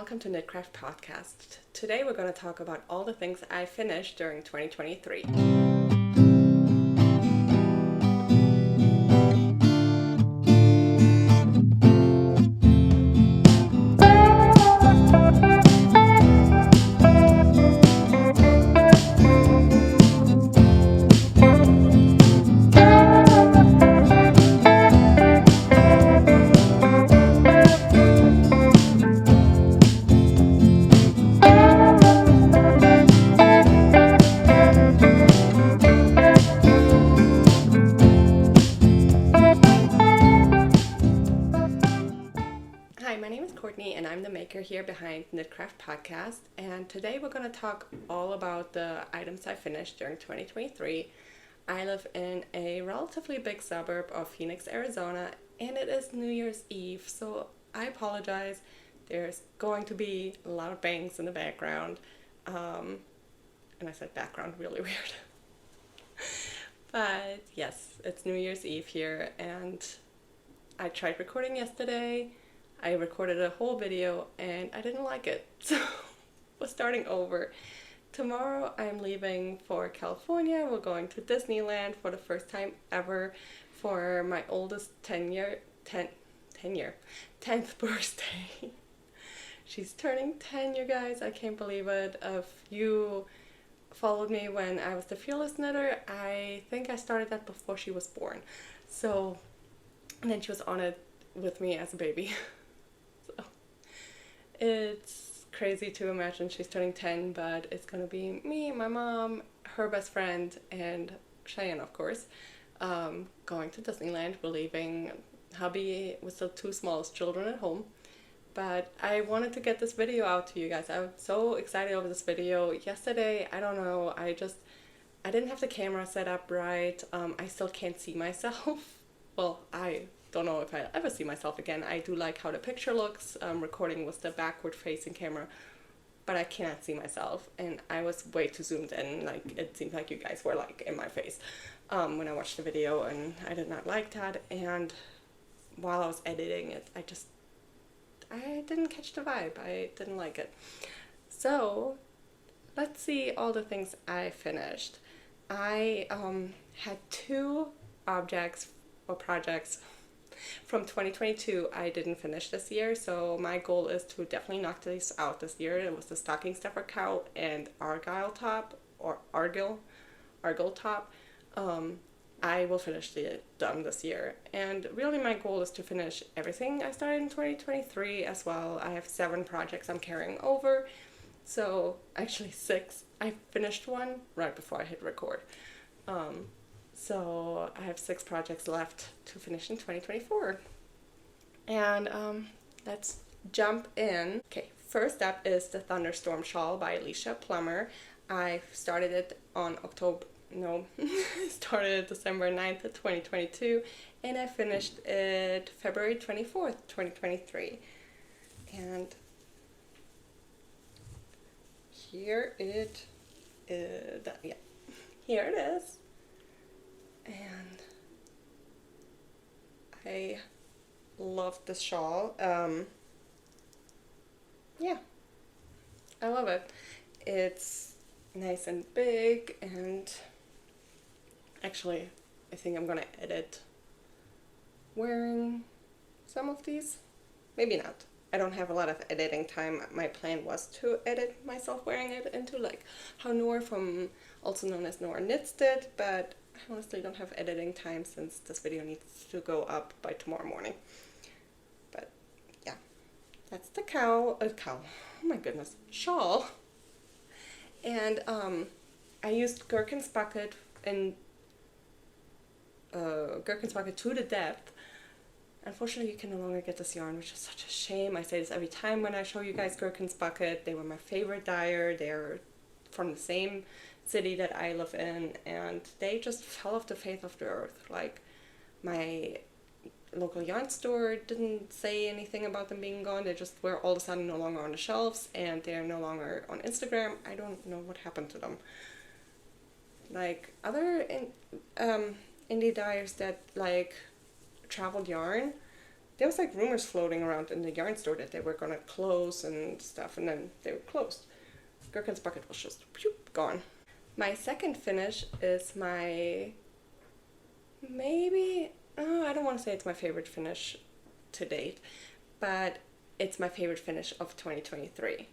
welcome to Knitcraft Podcast. Today we're going to talk about all the things I finished during 2023. And I'm the maker here behind Knitcraft Podcast, and today we're going to talk all about the items I finished during 2023. I live in a relatively big suburb of Phoenix, Arizona, and it is New Year's Eve, so I apologize. There's going to be a lot of bangs in the background, and I said background really weird. But yes, it's New Year's Eve here, and I tried recording yesterday. I recorded a whole video and I didn't like it, so we're starting over. Tomorrow I'm leaving for California. We're going to Disneyland for the first time ever for my oldest 10th birthday. She's turning 10, you guys. I can't believe it. If you followed me when I was the Fearless Knitter, I think I started that before she was born. So, and then she was on it with me as a baby. It's crazy to imagine she's turning 10, but it's gonna be me, my mom, her best friend, and Cheyenne, of course, going to Disneyland. We're leaving hubby with the two smallest children at home. But I wanted to get this video out to you guys. I'm so excited over this video. Yesterday, I don't know, I didn't have the camera set up right. I still can't see myself. Well, I don't know if I'll ever see myself again. I do like how the picture looks, recording with the backward facing camera, but I cannot see myself, and I was way too zoomed in. Like, it seemed like you guys were like in my face when I watched the video, and I did not like that. And while I was editing it, I didn't catch the vibe. I didn't like it. So let's see all the things I finished. I had two objects or projects from 2022 I didn't finish this year, so my goal is to definitely knock these out this year. It was the stocking stuffer cowl and argyle top, or argyle top. I will finish them this year, and really my goal is to finish everything I started in 2023 as well. I have 7 projects I'm carrying over, so actually 6. I finished one right before I hit record. So I have 6 projects left to finish in 2024. And let's jump in. Okay, first up is the Thunderstorm Shaw by Alicia Plummer. I started it on started December 9th of 2022, and I finished it February 24th, 2023. And here it is. Here it is. And I love this shawl. Yeah, I love it. It's nice and big, and actually I think I'm gonna edit wearing some of these. Maybe not. I don't have a lot of editing time. My plan was to edit myself wearing it into like how Noor, from also known as Noor Knits, did, but I honestly don't have editing time since this video needs to go up by tomorrow morning. But yeah, that's the cowl. Oh my goodness, shawl. And I used Gherkin's bucket to the depth. Unfortunately, you can no longer get this yarn, which is such a shame. I say this every time when I show you guys Gherkin's bucket. They were my favorite dyer. They're from the same city that I live in, and they just fell off the face of the earth. Like, my local yarn store didn't say anything about them being gone. They just were all of a sudden no longer on the shelves, and they're no longer on Instagram. I don't know what happened to them. Like other indie dyers that like traveled yarn, there was like rumors floating around in the yarn store that they were gonna close and stuff, and then they were closed. Gherkin's bucket was just gone. My second finish is my, maybe, I don't want to say it's my favorite finish to date, but it's my favorite finish of 2023.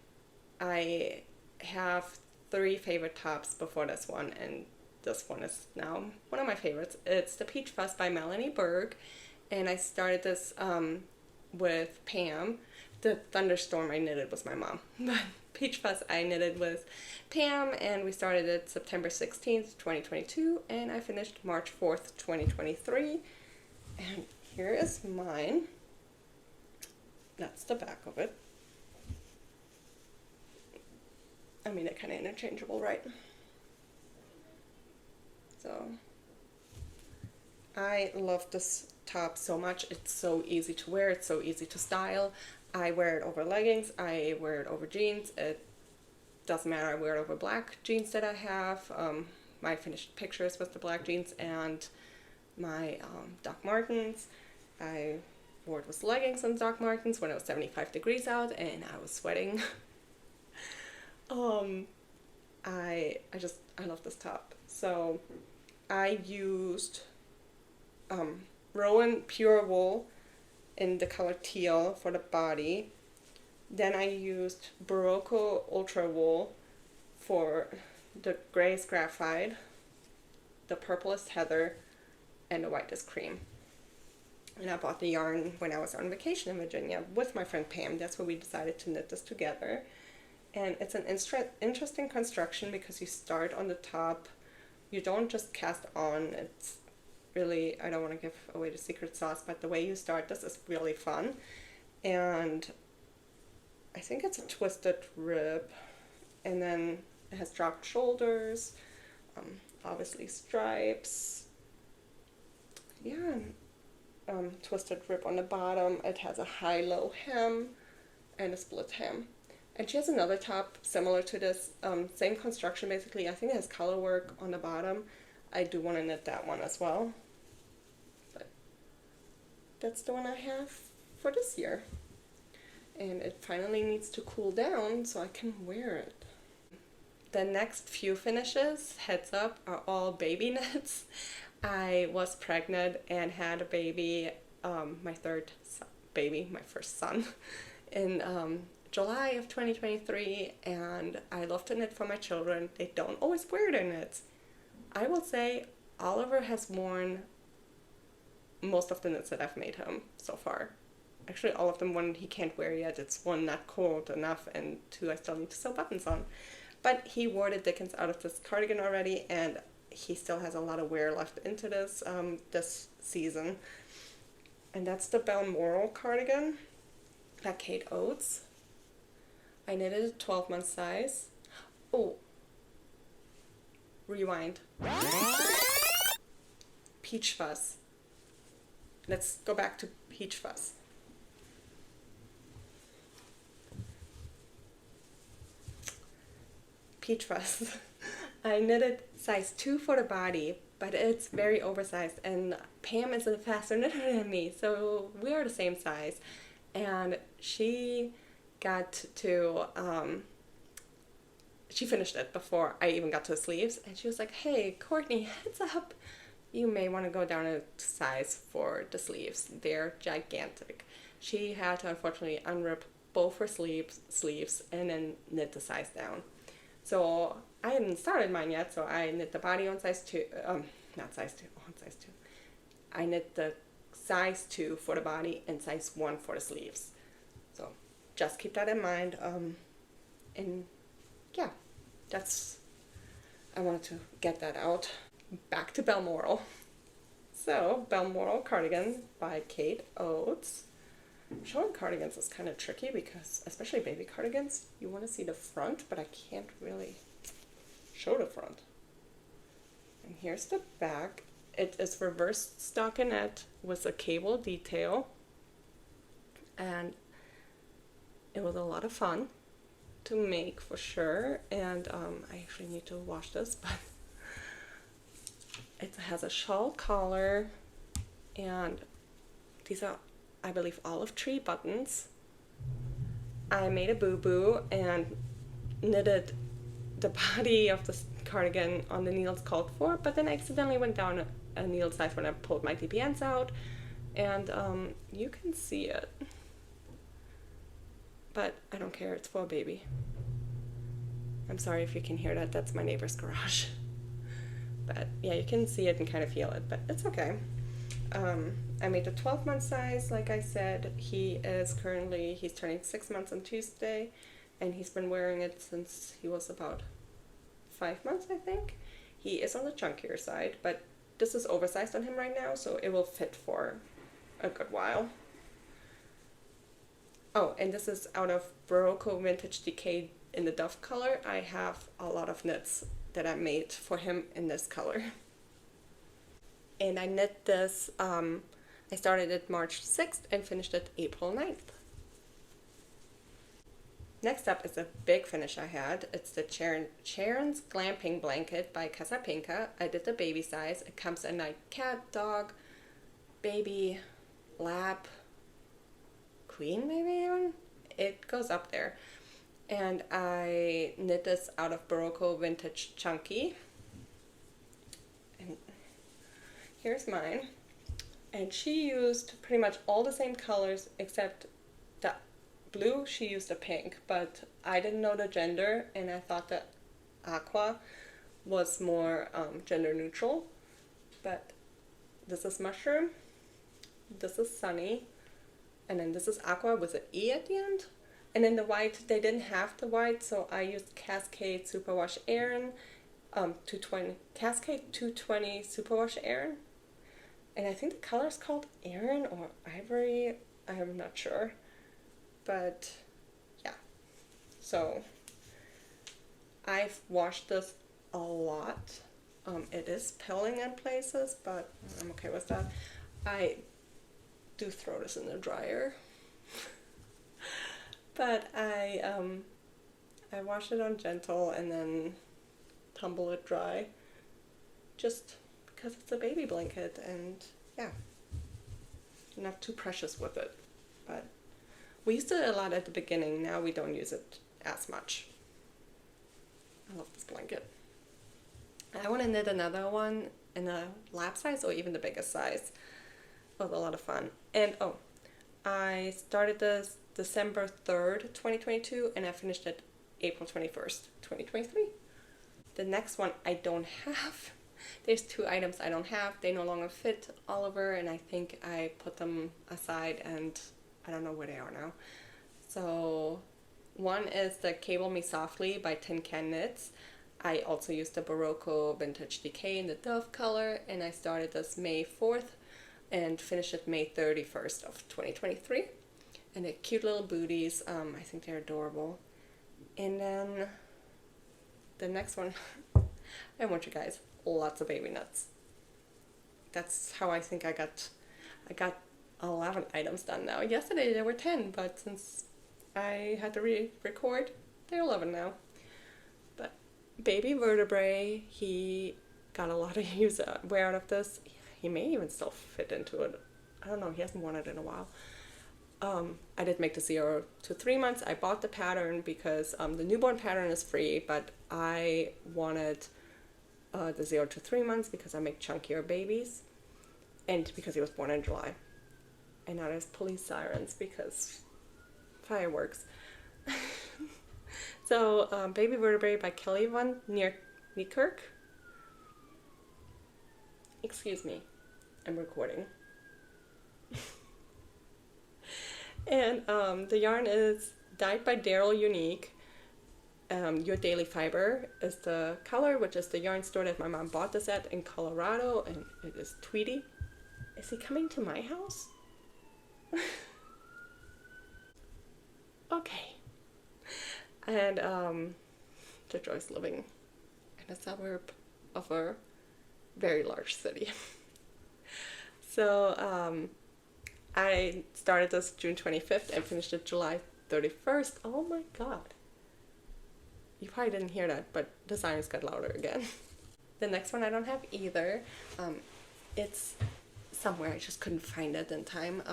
I have 3 favorite tops before this one, and this one is now one of my favorites. It's the Peach Fuzz by Melanie Berg, and I started this with Pam. The Thunderstorm I knitted was my mom, but Peach Fuzz I knitted with Pam, and we started it September 16th, 2022, and I finished March 4th, 2023. And here is mine. That's the back of it. I mean, they're kind of interchangeable, right? So, I love this top so much. It's so easy to wear, it's so easy to style. I wear it over leggings, I wear it over jeans. It doesn't matter, I wear it over black jeans that I have. My finished pictures with the black jeans and my Doc Martens. I wore it with leggings and Doc Martens when it was 75 degrees out and I was sweating. I love this top. So I used Rowan Pure Wool in the color teal for the body. Then I used Barocco Ultra Wool for the grayest graphite, the purplest heather, and the whitest cream. And I bought the yarn when I was on vacation in Virginia with my friend Pam. That's where we decided to knit this together. And it's an interesting construction because you start on the top. You don't just cast on. It's really, I don't want to give away the secret sauce, but the way you start this is really fun. And I think it's a twisted rib. And then it has dropped shoulders, obviously stripes. Yeah, twisted rib on the bottom. It has a high-low hem and a split hem. And she has another top similar to this, same construction basically. I think it has color work on the bottom. I do want to knit that one as well. But that's the one I have for this year. And it finally needs to cool down so I can wear it. The next few finishes, heads up, are all baby knits. I was pregnant and had a baby, my third baby, my first son, in July of 2023, and I love to knit for my children. They don't always wear their knits. I will say Oliver has worn most of the knits that I've made him so far. Actually, all of them, one he can't wear yet. It's one not cold enough, and 2 I still need to sew buttons on. But he wore the dickens out of this cardigan already, and he still has a lot of wear left into this this season. And that's the Balmoral cardigan by Kate Oates. I knitted a 12-month size. Oh, rewind. Peach Fuzz. Let's go back to Peach Fuzz. Peach Fuzz. I knitted size 2 for the body, but it's very oversized, and Pam is a faster knitter than me, so we are the same size. And she got to, she finished it before I even got to the sleeves, and she was like, "Hey, Courtney, heads up, you may want to go down a size for the sleeves. They're gigantic." She had to unfortunately unrip both her sleeves and then knit the size down. So I hadn't started mine yet, so I knit the body on size 2, not size 2, on size 2. I knit the size 2 for the body and size 1 for the sleeves. So just keep that in mind. And yeah, I wanted to get that out. Back to Balmoral. So, Balmoral cardigan by Kate Oates. Showing cardigans is kind of tricky because, especially baby cardigans, you want to see the front, but I can't really show the front. And here's the back. It is reverse stockinette with a cable detail, and it was a lot of fun to make for sure. And I actually need to wash this, but it has a shawl collar, and these are, I believe, olive tree buttons. I made a boo-boo and knitted the body of the cardigan on the needles called for, but then I accidentally went down a needle size when I pulled my TPNs out, and you can see it, but I don't care, it's for a baby. I'm sorry if you can hear that, that's my neighbor's garage. But yeah, you can see it and kind of feel it, but it's okay. I made the 12-month size, like I said. He's turning 6 months on Tuesday, and he's been wearing it since he was about 5 months, I think. He is on the chunkier side, but this is oversized on him right now, so it will fit for a good while. Oh, and this is out of Barocco Vintage Decay in the Dove color. I have a lot of knits that I made for him in this color. And I knit this, I started it March 6th and finished it April 9th. Next up is a big finish I had. It's the Sharon's Glamping Blanket by Casapinka. I did the baby size. It comes in like cat, dog, baby, lab, queen maybe even? It goes up there. And I knit this out of Barocco Vintage Chunky. And here's mine. And she used pretty much all the same colors except the blue, she used a pink, but I didn't know the gender, and I thought that aqua was more gender neutral. But this is mushroom, this is sunny, and then this is aqua with an E at the end. And then the white, they didn't have the white, so I used Cascade Superwash Aran, 220, Cascade 220 Superwash Aran. And I think the color is called Aran or Ivory, I'm not sure. But yeah, so I've washed this a lot. It is pilling in places, but I'm okay with that. I do throw this in the dryer. But I wash it on gentle and then tumble it dry, just because it's a baby blanket, and yeah, not too precious with it. But we used it a lot at the beginning, now we don't use it as much. I love this blanket. I want to knit another one in a lap size or even the biggest size. It was a lot of fun. And oh, I started this December 3rd, 2022, and I finished it April 21st, 2023. The next one I don't have. There's 2 items I don't have. They no longer fit Oliver, and I think I put them aside and I don't know where they are now. So one is the Cable Me Softly by Tin Can Knits. I also used the Barocco Vintage Decay in the Dove color, and I started this May 4th and finished it May 31st of 2023. And they're cute little booties. I think they're adorable. And then the next one, I want you guys lots of baby nuts. That's how I think I got 11 items done now. Yesterday there were 10, but since I had to re-record, they're 11 now. But baby vertebrae, he got a lot of wear out of this. He may even still fit into it. I don't know, he hasn't worn it in a while. I did make the 0 to 3 months. I bought the pattern because the newborn pattern is free, but I wanted the 0 to 3 months because I make chunkier babies, and because he was born in July. And now there's police sirens because fireworks. So Baby Vertebrae by Kelly Van Niekerk. Excuse me, I'm recording. And the yarn is dyed by Daryl Unique. Your Daily Fiber is the color, which is the yarn store that my mom bought this at in Colorado, and it is Tweety. Is he coming to my house? Okay. And Joy's living in a suburb of a very large city. So I started this June 25th and finished it July 31st. Oh my god. You probably didn't hear that, but the sirens got louder again. The next one I don't have either. It's somewhere, I just couldn't find it in time.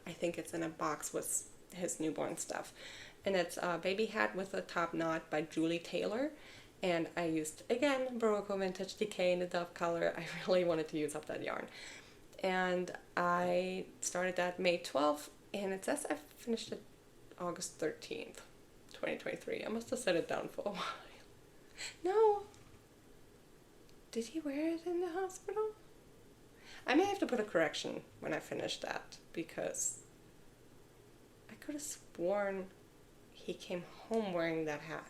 I think it's in a box with his newborn stuff. And it's a baby hat with a top knot by Julie Taylor. And I used, again, Baroque Vintage Decay in the Dove color. I really wanted to use up that yarn. And I started that May 12th, and it says I finished it August 13th, 2023. I must have set it down for a while. No. Did he wear it in the hospital? I may have to put a correction when I finish that, because I could have sworn he came home wearing that hat.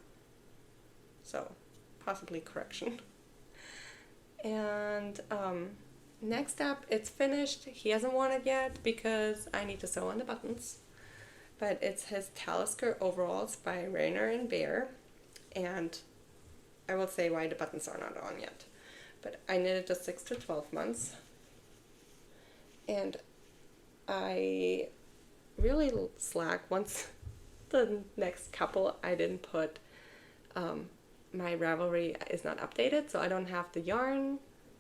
So, possibly correction. And next up, it's finished. He hasn't worn it yet because I need to sew on the buttons. But it's his Talisker overalls by Rainer and Bear. And I will say why the buttons are not on yet. But I knitted the 6 to 12 months. And I really slack. Once the next couple, I didn't put... my Ravelry is not updated, so I don't have the yarn,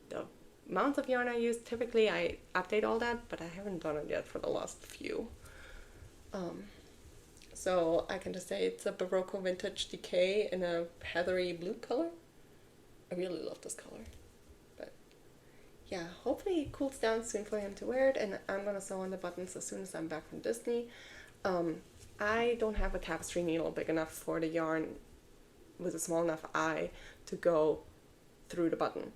the amount of yarn I use. Typically I update all that, but I haven't done it yet for the last few. So I can just say it's a Baroque Vintage Decay in a heathery blue color. I really love this color. But yeah, hopefully it cools down soon for him to wear it, and I'm gonna sew on the buttons as soon as I'm back from Disney. I don't have a tapestry needle big enough for the yarn with a small enough eye to go through the button.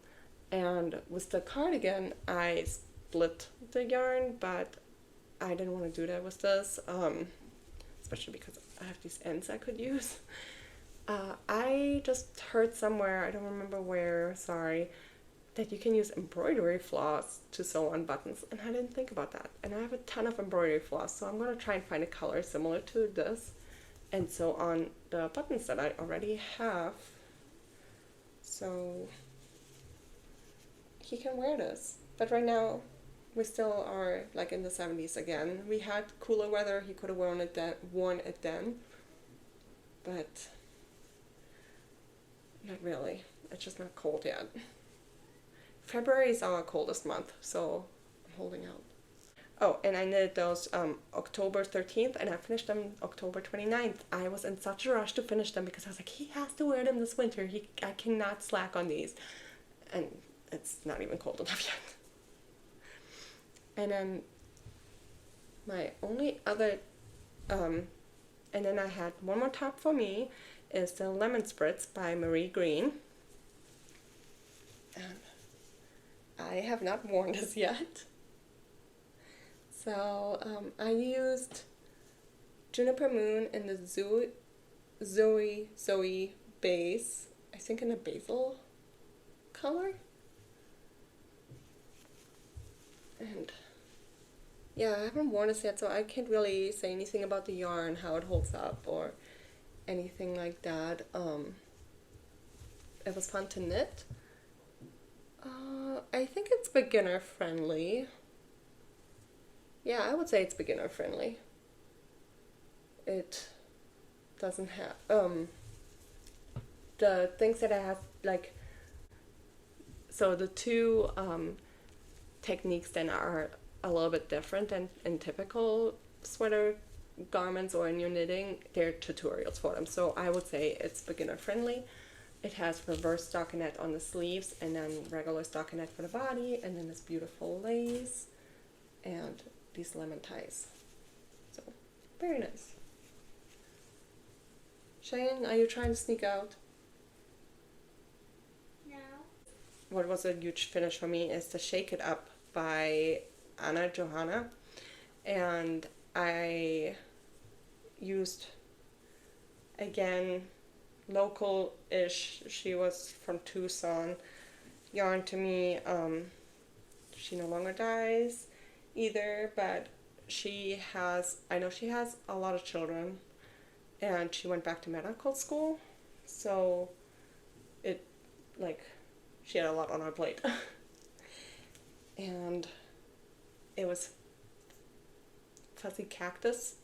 And with the cardigan, I split the yarn, but I didn't want to do that with this, especially because I have these ends I could use. I just heard somewhere, I don't remember where, sorry, that you can use embroidery floss to sew on buttons, and I didn't think about that. And I have a ton of embroidery floss, so I'm going to try and find a color similar to this and sew on the buttons that I already have, so he can wear this. But right now we still are like in the 70s again. We had cooler weather, he could have worn it then, but not really. It's just not cold yet. February is our coldest month, so I'm holding out. Oh, and I knitted those October 13th, and I finished them October 29th. I was in such a rush to finish them because I was like, he has to wear them this winter. I cannot slack on these. And it's not even cold enough yet. And then my only other, and then I had one more top for me, is the Lemon Spritz by Marie Green. And I have not worn this yet. So I used Juniper Moon in the Zoe base, I think in a basil color. And yeah, I haven't worn this yet, so I can't really say anything about the yarn, how it holds up, or anything like that. It was fun to knit. I think it's beginner friendly. Yeah, I would say it's beginner friendly. It doesn't have the things that I have, like, so the two techniques then are a little bit different than in typical sweater garments or in your knitting. They're tutorials for them, so I would say it's beginner friendly. It has reverse stockinette on the sleeves and then regular stockinette for the body, and then this beautiful lace and these lemon ties. So, very nice. Cheyenne, are you trying to sneak out? No. What was a huge finish for me is the Shake It Up by Anna Johanna. And I used, again, local-ish, she was from Tucson, yarn to me. She no longer dyes either, but I know she has a lot of children, and she went back to medical school, so she had a lot on her plate. And it was Fuzzy Cactus,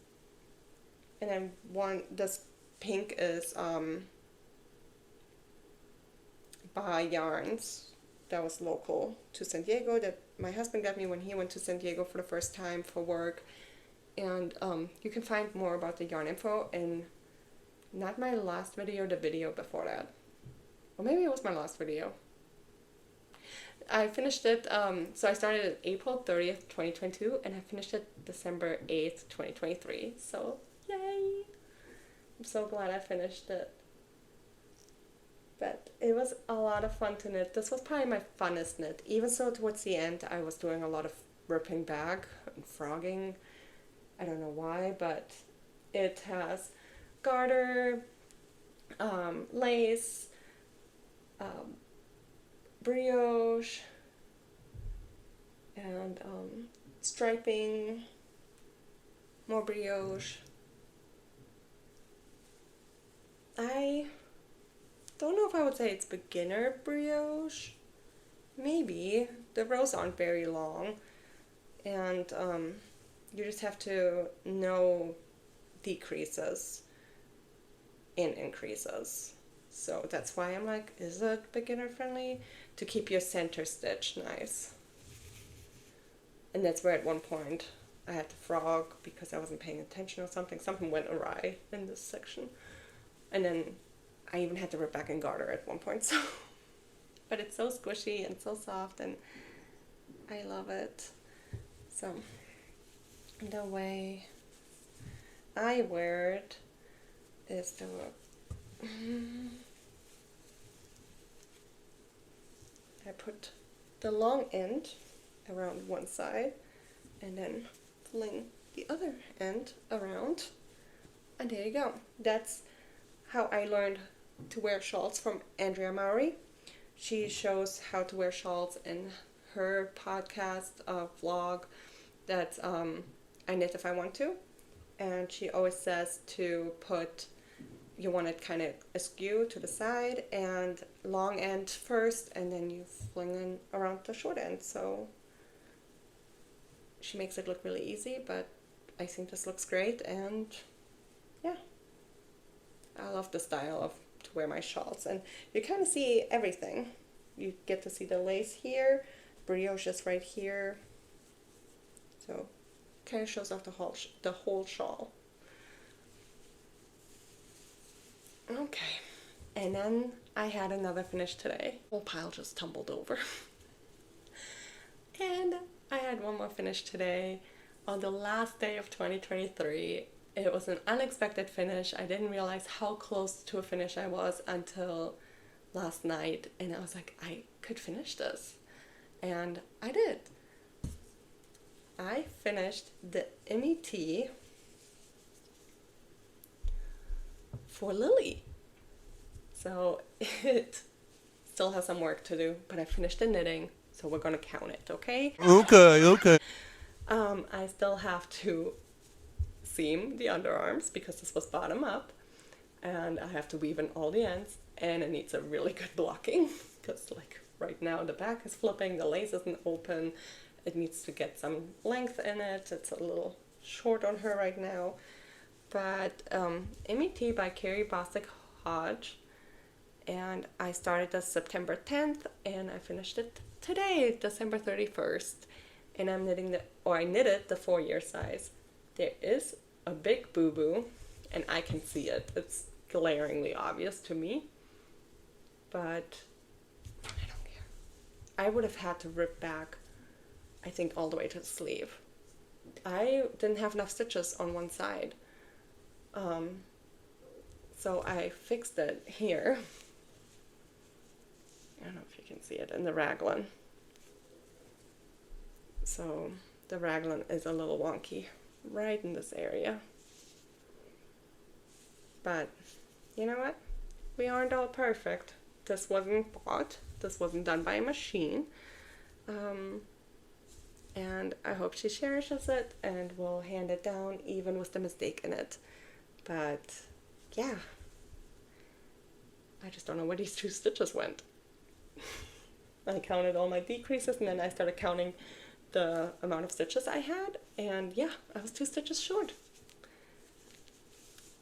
and then this pink is by Yarns, that was local to San Diego, that my husband got me when he went to San Diego for the first time for work, And you can find more about the yarn info in not my last video, the video before that. Or maybe it was my last video. I finished it, so I started it April 30th, 2022, and I finished it December 8th, 2023. So, yay! I'm so glad I finished it. But it was a lot of fun to knit. This was probably my funnest knit. Even so, towards the end, I was doing a lot of ripping back and frogging. I don't know why, but it has garter, lace, brioche, and striping, more brioche. I don't know if I would say it's beginner brioche. Maybe. The rows aren't very long, and you just have to know decreases and increases. So that's why I'm like, is it beginner friendly? To keep your center stitch nice. And that's where at one point I had to frog because I wasn't paying attention or something. Something went awry in this section. And then I even had to rip back and garter at one point. So, but it's so squishy and so soft and I love it. So the way I wear it is to I put the long end around one side and then fling the other end around, and there you go. That's how I learned to wear shawls from Andrea Mowry. She shows how to wear shawls in her podcast vlog that I knit if I want to, and she always says to put, you want it kind of askew to the side and long end first, and then you fling in around the short end. So she makes it look really easy, but I think this looks great, and yeah, I love the style of to wear my shawls. And you kind of see everything. You get to see the lace here, brioche is right here, so kind of shows off the whole shawl. Okay, and then I had another finish today. Whole pile just tumbled over. And I had one more finish today on the last day of 2023. It was an unexpected finish. I didn't realize how close to a finish I was until last night, and I was like, I could finish this. And I did. I finished the MET for Lily. So it still has some work to do, but I finished the knitting, so we're gonna count it, okay? Okay. I still have to seam the underarms because this was bottom up, and I have to weave in all the ends, and it needs a really good blocking because like right now the back is flipping, the lace isn't open, it needs to get some length in it, it's a little short on her right now. But MET by Carrie Bostic Hodge, and I started this September 10th and I finished it today, December 31st, and I knitted the 4-year size. There is a big boo-boo and I can see it. It's glaringly obvious to me, but I don't care. I would have had to rip back, I think, all the way to the sleeve. I didn't have enough stitches on one side. So I fixed it here. I don't know if you can see it in the raglan. So the raglan is a little wonky right in this area. But you know what? We aren't all perfect. This wasn't bought. This wasn't done by a machine. And I hope she cherishes it and will hand it down even with the mistake in it. But yeah, I just don't know where these 2 stitches went. I counted all my decreases and then I started counting the amount of stitches I had, and yeah, I was 2 stitches short.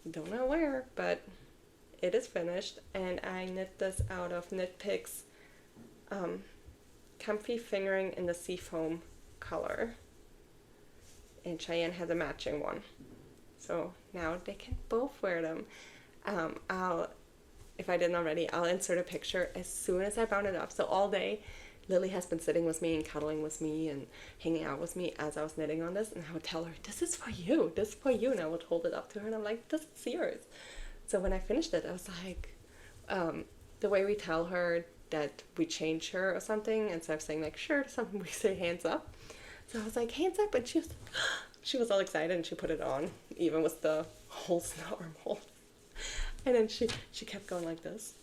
Don't know where, but it is finished, and I knit this out of Knit Picks Comfy Fingering in the Seafoam color. and Cheyenne has a matching one. So now they can both wear them. If I didn't already, I'll insert a picture as soon as I bound it up. So all day, Lily has been sitting with me and cuddling with me and hanging out with me as I was knitting on this, and I would tell her, this is for you, this is for you, and I would hold it up to her, and I'm like, this is yours. So when I finished it, I was like, the way we tell her that we change her or something, instead of saying like shirt or something, we say hands up. So I was like, hands up, and she was all excited, and she put it on, even with the holes in the armhole. And then she kept going like this.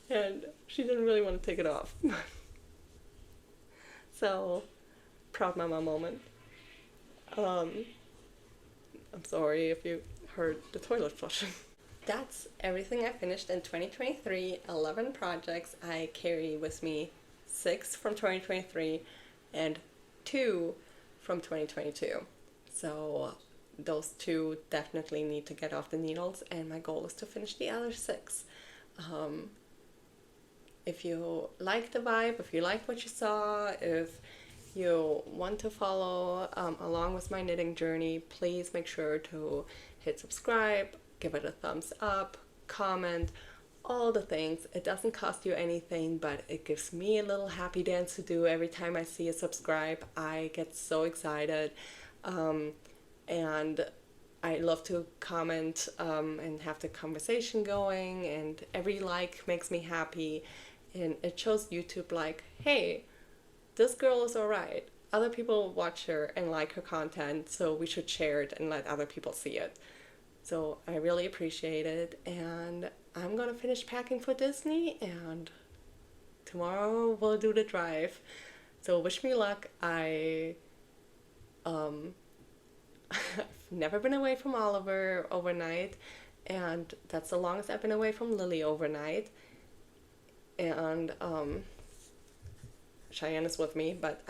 And she didn't really want to take it off. So, proud mama moment. I'm sorry if you heard the toilet flushing. That's everything I finished in 2023. 11 projects. I carry with me 6 from 2023 and 2 from 2022. So those 2 definitely need to get off the needles, and my goal is to finish the other 6. If you like the vibe, if you like what you saw, if you want to follow along with my knitting journey, please make sure to hit subscribe, give it a thumbs up, comment, all the things. It doesn't cost you anything, but it gives me a little happy dance to do every time I see a subscribe. I get so excited. And I love to comment and have the conversation going, and every like makes me happy, and it shows YouTube like, hey, this girl is alright. Other people watch her and like her content, so we should share it and let other people see it. So I really appreciate it, and I'm gonna finish packing for Disney, and tomorrow we'll do the drive. So wish me luck. I've never been away from Oliver overnight, and that's the longest I've been away from Lily overnight. And Cheyenne is with me, but